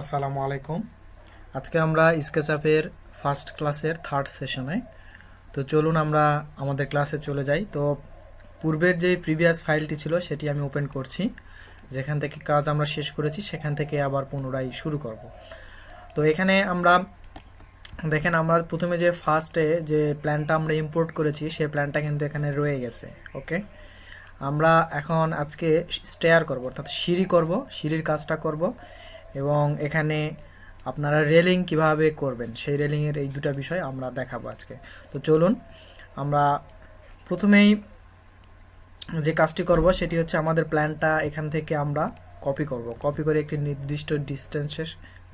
আসসালামু আলাইকুম। আজকে আমরা স্কেচআপের ফার্স্ট ক্লাসের থার্ড সেশনে। তো চলুন আমরা আমাদের ক্লাসে চলে যাই। তো পূর্বের যে প্রিভিয়াস ফাইলটি ছিল সেটি আমি ওপেন করছি। যেখান থেকে কাজ আমরা শেষ করেছি সেখান থেকে আবার পুনরায় শুরু করব। তো এখানে আমরা দেখেন, আমরা প্রথমে যে ফার্স্টে যে প্ল্যানটা আমরা ইম্পোর্ট করেছি সেই প্ল্যানটা কিন্তু এখানে রয়ে গেছে। ওকে, আমরা এখন আজকে স্টেয়ার করব, অর্থাৎ সিঁড়ি করব, সিঁড়ির কাজটা করব। এবং এখানে আপনারা রেলিং কিভাবে করবেন সেই রেলিংয়ের এই দুটো বিষয় আমরা দেখাবো আজকে। তো চলুন আমরা প্রথমেই যে কাজটি করব সেটি হচ্ছে আমাদের প্ল্যানটা এখান থেকে আমরা কপি করে একটি নির্দিষ্ট ডিস্টেন্সে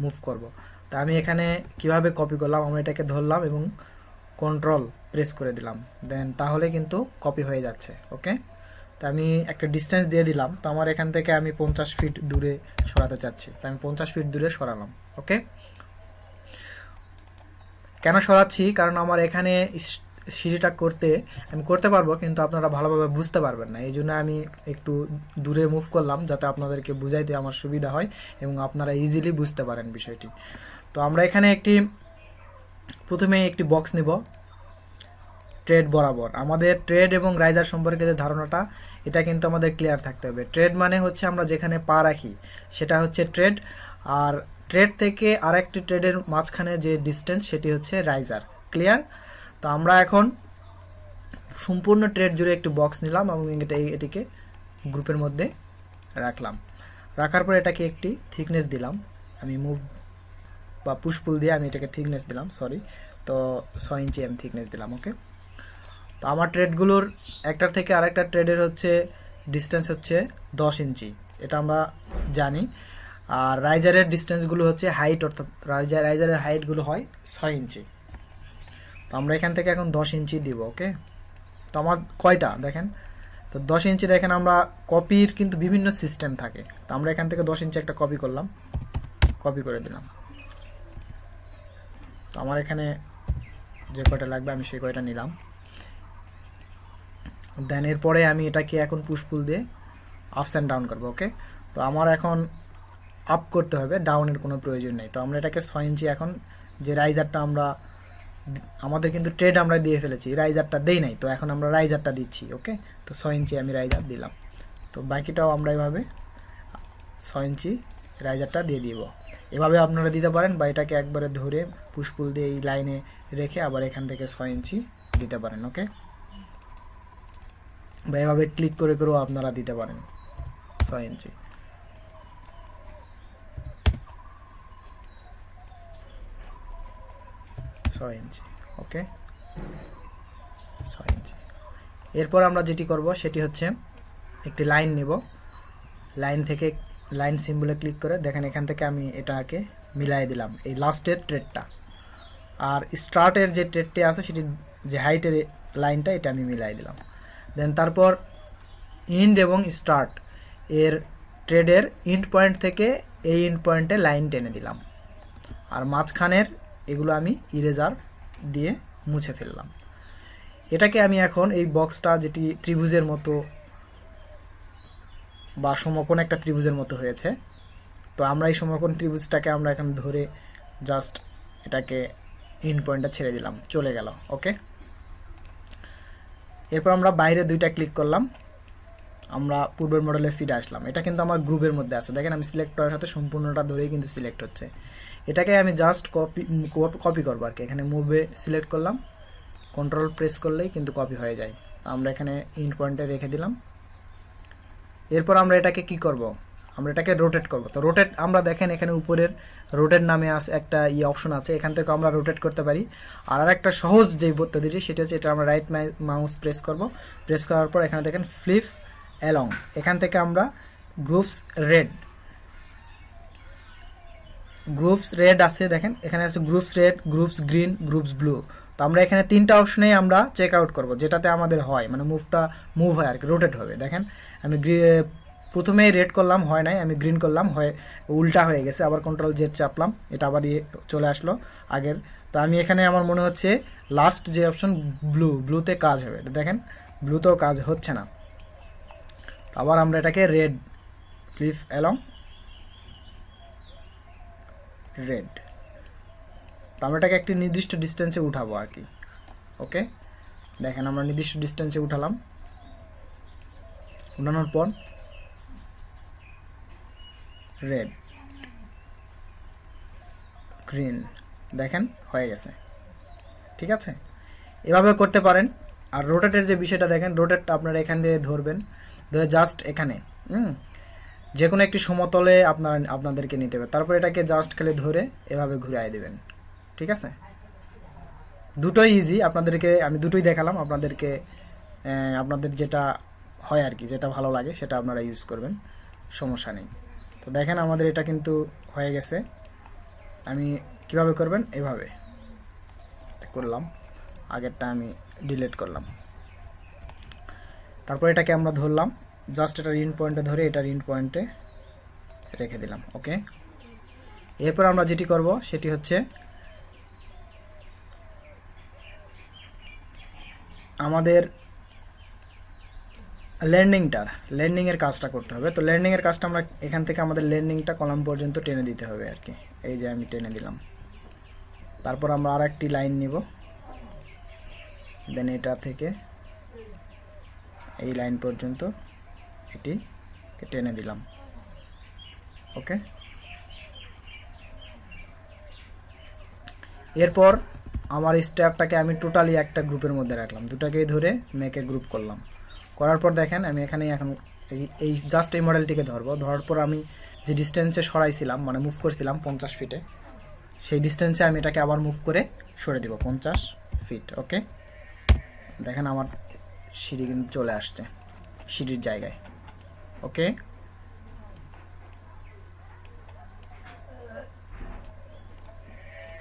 মুভ করব। তা আমি এখানে কিভাবে কপি করলাম, আমরা এটাকে ধরলাম এবং কন্ট্রোল প্রেস করে দিলাম, দেন তাহলে কিন্তু কপি হয়ে যাচ্ছে। ওকে, তো আমি একটা ডিস্টেন্স দিয়ে দিলাম। তো আমার এখান থেকে আমি 50 ফিট দূরে সরাতে চাচ্ছি, তো আমি 50 ফিট দূরে সরালাম। ওকে, কেন সরাচ্ছি? কারণ আমার এখানে সিঁড়িটা আমি করতে পারবো, কিন্তু আপনারা ভালোভাবে বুঝতে পারবেন না। এই জন্য আমি একটু দূরে মুভ করলাম, যাতে আপনাদেরকে বুঝাইতে আমার সুবিধা হয় এবং আপনারা ইজিলি বুঝতে পারেন বিষয়টি। তো আমরা এখানে প্রথমে একটি বক্স নিব ট্রেড বরাবর। আমাদের ট্রেড এবং রাইজার সম্পর্কে যে ধারণাটা, এটা কিন্তু আমাদের ক্লিয়ার থাকতে হবে। ট্রেড মানে হচ্ছে আমরা যেখানে পা রাখি সেটা হচ্ছে ট্রেড, আর ট্রেড থেকে আরেকটি ট্রেডের মাঝখানে যে ডিস্টেন্স সেটি হচ্ছে রাইজার। ক্লিয়ার? তো আমরা এখন সম্পূর্ণ ট্রেড জুড়ে একটি বক্স নিলাম এবং এটিকে গ্রুপের মধ্যে রাখলাম। রাখার পর এটাকে একটি থিকনেস দিলাম। আমি মুভ বা পুশপুল দিয়ে আমি এটাকে থিকনেস দিলাম, তো 6 ইঞ্চি আমি থিকনেস দিলাম। ওকে, তো আমার ট্রেডগুলোর একটার থেকে আরেকটা ট্রেডের হচ্ছে ডিস্টেন্স হচ্ছে 10 ইঞ্চি, এটা আমরা জানি। আর রাইজারের ডিস্টেন্সগুলো হচ্ছে হাইট, অর্থাৎ রাইজারের হাইটগুলো হয় 6 ইঞ্চি। তো আমরা এখান থেকে এখন 10 ইঞ্চি দিব। ওকে, তো আমার কয়টা দেখেন, তো 10 ইঞ্চি দেখেন, আমরা কপির কিন্তু বিভিন্ন সিস্টেম থাকে। তো আমরা এখান থেকে 10 ইঞ্চি একটা কপি করলাম, কপি করে দিলাম। তো আমার এখানে যে কয়টা লাগবে আমি সেই কয়টা নিলাম। দেন এরপরে আমি এটাকে এখন পুশপুল দিয়ে আপস অ্যান্ড ডাউন করবো। ওকে, তো আমার এখন আপ করতে হবে, ডাউনের কোনো প্রয়োজন নেই। তো আমরা এটাকে 6 ইঞ্চি, এখন যে রাইজারটা আমাদের কিন্তু ট্রেড আমরা দিয়ে ফেলেছি, রাইজারটা দেই নাই, তো এখন আমরা রাইজারটা দিচ্ছি। ওকে, তো 6 ইঞ্চি আমি রাইজার দিলাম। তো বাকিটাও আমরা এভাবে 6 ইঞ্চি রাইজারটা দিয়ে দিব। এভাবে আপনারা দিতে পারেন, বা এটাকে একবারে ধরে পুশপুল দিয়ে এই লাইনে রেখে আবার এখান থেকে 6 ইঞ্চি দিতে পারেন। ওকে, বা এভাবে ক্লিক করে করেও আপনারা দিতে পারেন 6 ইঞ্চি। ওকে, 6 ইঞ্চি। এরপর আমরা যেটি করব সেটি হচ্ছে একটি লাইন নিব। লাইন সিম্বলে ক্লিক করে দেখেন এখান থেকে আমি এটাকে মিলাই দিলাম, এই লাস্টের ট্রেডটা। আর স্টার্টের যে ট্রেডটি আছে সেটি, যে হাইটের লাইনটা, এটা আমি মিলাই দিলাম। দেন তারপর ইন্ড এবং স্টার্ট এর ট্রেডের ইন্ড পয়েন্ট থেকে এই ইন্ড পয়েন্টে লাইন টেনে দিলাম। আর মাঝখানের এগুলো আমি ইরেজার দিয়ে মুছে ফেললাম। এটাকে আমি এখন এই বক্সটা, যেটি ত্রিভুজের মতো বা সমকোণ একটা ত্রিভুজের মতো হয়েছে, তো আমরা এই সমকোণ ত্রিভুজটাকে আমরা এখন ধরে জাস্ট এটাকে ইন্ড পয়েন্টটা ছেড়ে দিলাম, চলে গেল। ওকে, এরপর আমরা বাইরে দুইটা ক্লিক করলাম, আমরা পূর্বের মডেলে ফিরে আসলাম। এটা কিন্তু আমার গ্রুপের মধ্যে আছে, দেখেন আমি সিলেক্ট করার সাথে সম্পূর্ণটা ধরেই কিন্তু সিলেক্ট হচ্ছে। এটাকে আমি জাস্ট কপি করবো আর কি। এখানে মুভে সিলেক্ট করলাম, কন্ট্রোল প্রেস করলেই কিন্তু কপি হয়ে যায়। আমরা এখানে ইন্ড পয়েন্টে রেখে দিলাম। এরপর আমরা এটাকে কি করব, আমরা এটাকে রোটেট করব। তো রোটেট, আমরা দেখেন এখানে উপরের রোটেট নামে আছে একটা অপশন আছে, এখান থেকে আমরা রোটেট করতে পারি। আর একটা সহজ যে পদ্ধতিটি সেটা হচ্ছে, এটা আমরা রাইট মাউস প্রেস করব। প্রেস করার পর এখানে দেখেন ফ্লিপ অ্যালং, এখান থেকে আমরা গ্রুপস রেড আছে, দেখেন এখানে আছে groups red, groups green, groups blue. তো আমরা এখানে তিনটা অপশনেই আমরা চেক আউট করবো, যেটাতে আমাদের হয়, মানে মুভ হয় আর কি, রোটেট হবে। দেখেন আমি প্রথমেই রেড করলাম, হয় নাই, আমি গ্রিন করলাম, হয় উল্টা হয়ে গেছে। আবার কন্ট্রোল জেড চাপলাম, এটা আবার চলে আসলো আগের। তো আমি এখানে, আমার মনে হচ্ছে লাস্ট যে অপশন ব্লুতে কাজ হবে, দেখেন ব্লুতেও কাজ হচ্ছে না। আবার আমরা এটাকে রেড ফ্লিপ অ্যালং রেড। তো আমরা এটাকে একটি নির্দিষ্ট ডিস্টেন্সে উঠাবো আর কি। ওকে, দেখেন আমরা নির্দিষ্ট ডিস্টেন্সে উঠালাম, উঠানোর পর রেড, গ্রিন, দেখেন হয়ে গেছে। ঠিক আছে, এভাবে করতে পারেন। আর রোটেটের যে বিষয়টা দেখেন, রোটেটটা আপনারা এখান দিয়ে ধরবেন, ধরে জাস্ট এখানে যে কোনো একটি সমতলে আপনাদেরকে নিতে হবে, তারপর এটাকে জাস্ট খালি ধরে এভাবে ঘুরাই দেবেন। ঠিক আছে, দুটোই ইজি, আপনাদেরকে আমি দুটোই দেখালাম, আপনাদেরকে আপনাদের যেটা হয় আর কি, যেটা ভালো লাগে সেটা আপনারা ইউজ করবেন, সমস্যা নেই। তো দেখেন আমাদের এটা কিন্তু হয়ে গেছে। আমি কিভাবে করবেন, এভাবে করলাম, আগেরটা আমি ডিলিট করলাম, তারপর এটাকে আমরা ধরলাম, জাস্ট এটার ইন পয়েন্টে ধরে এটার ইন পয়েন্টে রেখে দিলাম। ওকে, এরপর আমরা যেটি করব সেটি হচ্ছে আমাদের ল্যান্ডিংয়ের কাজটা করতে হবে। তো ল্যান্ডিংয়ের কাজটা আমরা এখান থেকে আমাদের ল্যান্ডিংটা কলাম পর্যন্ত টেনে দিতে হবে আর কি। এই যে আমি টেনে দিলাম, তারপর আমরা আর একটি লাইন নিব, দেন এটা থেকে এই লাইন পর্যন্ত এটি টেনে দিলাম। ওকে, এরপর আমার স্ট্যাপটাকে আমি টোটালি একটা গ্রুপের মধ্যে রাখলাম, দুটাকেই ধরে মেকে গ্রুপ করলাম। করার পর দেখেন আমি এখানে এখন এই জাস্ট এই মডেলটিকে ধরবো, ধরার পর আমি যে ডিস্টেন্সে সরাইছিলাম মানে মুভ করছিলাম 50 ফিটে, সেই ডিস্টেন্সে আমি এটাকে আবার মুভ করে সরে দেব 50 ফিট। ওকে, দেখেন আমার সিঁড়ি কিন্তু চলে আসছে সিঁড়ির জায়গায়। ওকে,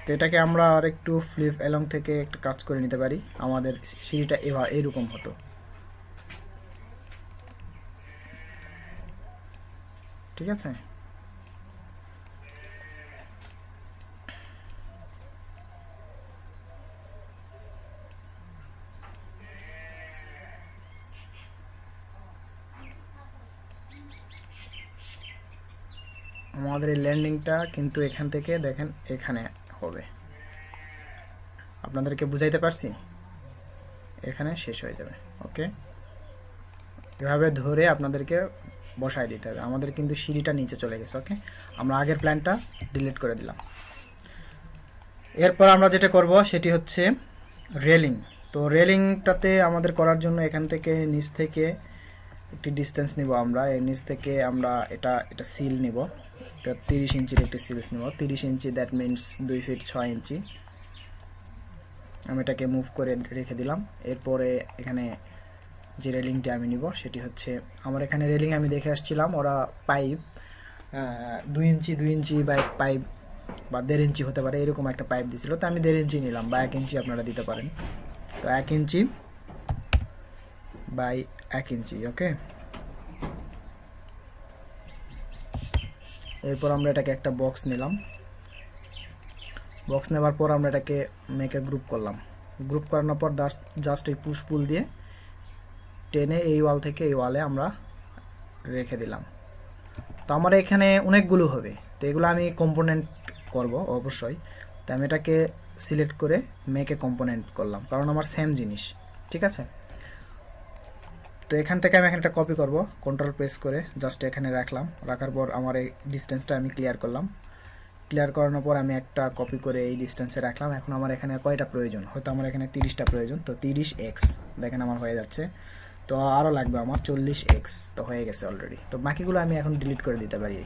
তো এটাকে আমরা আর একটু ফ্লিপ অ্যালং থেকে একটা কাজ করে নিতে পারি, আমাদের সিঁড়িটা এরকম হতো। ঠিক আছে, আমাদের এই ল্যান্ডিংটা কিন্তু এখান থেকে দেখেন এখানে হবে, আপনাদেরকে বুঝাইতে পারছি, এখানে শেষ হয়ে যাবে। ওকে, এভাবে ধরে আপনাদেরকে বসায় দিতে হবে। আমাদের কিন্তু সিঁড়িটা নিচে চলে গেছে। ওকে, আমরা আগের প্ল্যানটা ডিলিট করে দিলাম। এরপর আমরা যেটা করব সেটি হচ্ছে রেলিং। তো রেলিংটাতে আমাদের করার জন্য এখান থেকে নিচ থেকে একটি ডিস্টেন্স নিব, আমরা এর নিচ থেকে আমরা এটা সিল নিব, তো 30 ইঞ্চির একটি সিলস নিব, 30 ইঞ্চি, দ্যাট মিনস 2 ফিট 6 ইঞ্চি। আমি এটাকে মুভ করে রেখে দিলাম। এরপরে এখানে যে রেলিংটি আমি নিব সেটি হচ্ছে, আমার এখানে রেলিং আমি দেখে আসছিলাম ওরা পাইপ 2 ইঞ্চি বা পাইপ বা 1.5 ইঞ্চি হতে পারে, এরকম একটা পাইপ দিছিল, তো আমি 1.5 ইঞ্চি নিলাম, বা 1 ইঞ্চি আপনারা দিতে পারেন। তো 1 ইঞ্চি বাই 1 ইঞ্চি। ওকে, এরপর আমরা এটাকে একটা বক্স নিলাম, বক্স নেওয়ার পর আমরা এটাকে মেকে গ্রুপ করলাম, গ্রুপ করানোর পর জাস্ট এই পুশ পুল দিয়ে টেনে এই ওয়াল থেকে এই ওয়ালে আমরা রেখে দিলাম। তো আমার এখানে অনেকগুলো হবে, তো এগুলো আমি কম্পোনেন্ট করব অবশ্যই, তো আমি এটাকে সিলেক্ট করে মেকে কম্পোনেন্ট করলাম, কারণ আমার সেম জিনিস। ঠিক আছে, তো এখান থেকে আমি এখানে একটা কপি করব, কন্ট্রোল প্রেস করে জাস্ট এখানে রাখলাম, রাখার পর আমার এই ডিস্টেন্সটা আমি ক্লিয়ার করলাম, ক্লিয়ার করানোর পর আমি একটা কপি করে এই ডিস্টেন্সে রাখলাম। এখন আমার এখানে কয়টা প্রয়োজন, হয়তো আমার এখানে 30টা প্রয়োজন, তো 30x দেখেন আমার হয়ে যাচ্ছে, তো আরও লাগবে আমার 40x, তো হয়ে গেছে অলরেডি। তো বাকিগুলো আমি এখন ডিলিট করে দিতে পারি,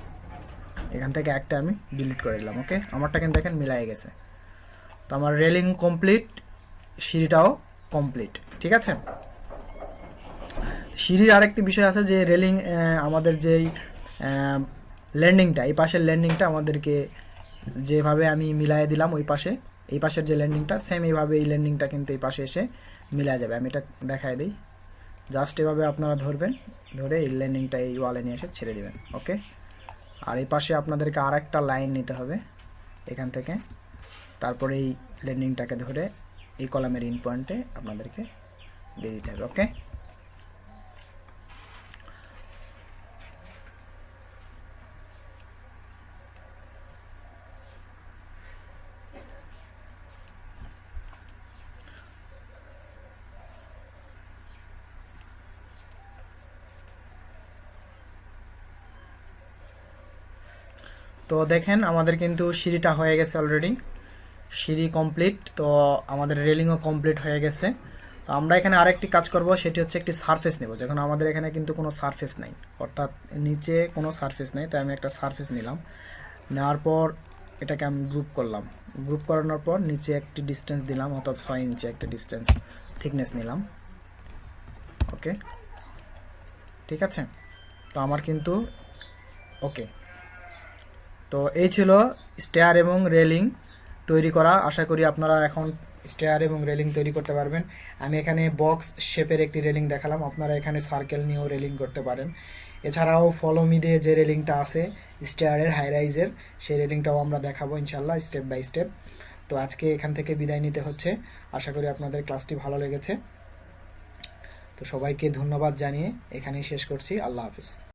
এখান থেকে একটা আমি ডিলিট করে দিলাম। ওকে, আমারটা কিন্তু দেখেন মিলাই গেছে। তো আমার রেলিং কমপ্লিট, সিঁড়িটাও কমপ্লিট। ঠিক আছে, সিঁড়ির আরেকটি বিষয় আছে যে রেলিং আমাদের যেই ল্যান্ডিংটা, এই পাশের ল্যান্ডিংটা আমাদেরকে যেভাবে আমি মিলাই দিলাম ওই পাশে, এই পাশের যে ল্যান্ডিংটা সেম এইভাবে এই ল্যান্ডিংটা কিন্তু এই পাশে এসে মিলা যাবে। আমি এটা দেখাই দিই, জাস্ট এভাবে আপনারা ধরবেন, ধরে এই ল্যান্ডিংটা এই ওয়ালে নিয়ে এসে ছেড়ে দেবেন। ওকে, আর এই পাশে আপনাদেরকে আর একটা লাইন নিতে হবে এখান থেকে, তারপরে এই ল্যান্ডিংটাকে ধরে এই কলামের ইন পয়েন্টে আপনাদেরকে দিয়ে দিতে হবে। ওকে, তো দেখেন আমাদের কিন্তু সিঁড়িটা হয়ে গেছে অলরেডি, সিঁড়ি কমপ্লিট। তো আমাদের রেলিংও কমপ্লিট হয়ে গেছে। তো আমরা এখানে আরেকটি কাজ করব, সেটি হচ্ছে একটি সারফেস নেব। যখন আমাদের এখানে কিন্তু কোনো সারফেস নাই, অর্থাৎ নিচে কোনো সারফেস নেই, তাই আমি একটা সারফেস নিলাম। নেওয়ার পর এটাকে আমি গ্রুপ করলাম। গ্রুপ করানোর পর নিচে একটি ডিস্টেন্স দিলাম, অর্থাৎ 6 ইঞ্চি একটা ডিস্টেন্স থিকনেস নিলাম। ওকে, ঠিক আছে। তো আমার কিন্তু ওকে। তো এই ছিল স্টেয়ার এবং রেলিং তৈরি করা। আশা করি আপনারা এখন স্টেয়ার এবং রেলিং তৈরি করতে পারবেন। আমি এখানে বক্স শেপের একটি রেলিং দেখালাম, আপনারা এখানে সার্কেল নিয়েও রেলিং করতে পারেন। এছাড়াও ফলোমি দিয়ে যে রেলিংটা আছে স্টেয়ারের হাই রাইজের, সেই রেলিংটাও আমরা দেখাবো ইনশাল্লাহ স্টেপ বাই স্টেপ। তো আজকে এখান থেকে বিদায় নিতে হচ্ছে। আশা করি আপনাদের ক্লাসটি ভালো লেগেছে। তো সবাইকে ধন্যবাদ জানিয়ে এখানেই শেষ করছি। আল্লাহ হাফিজ।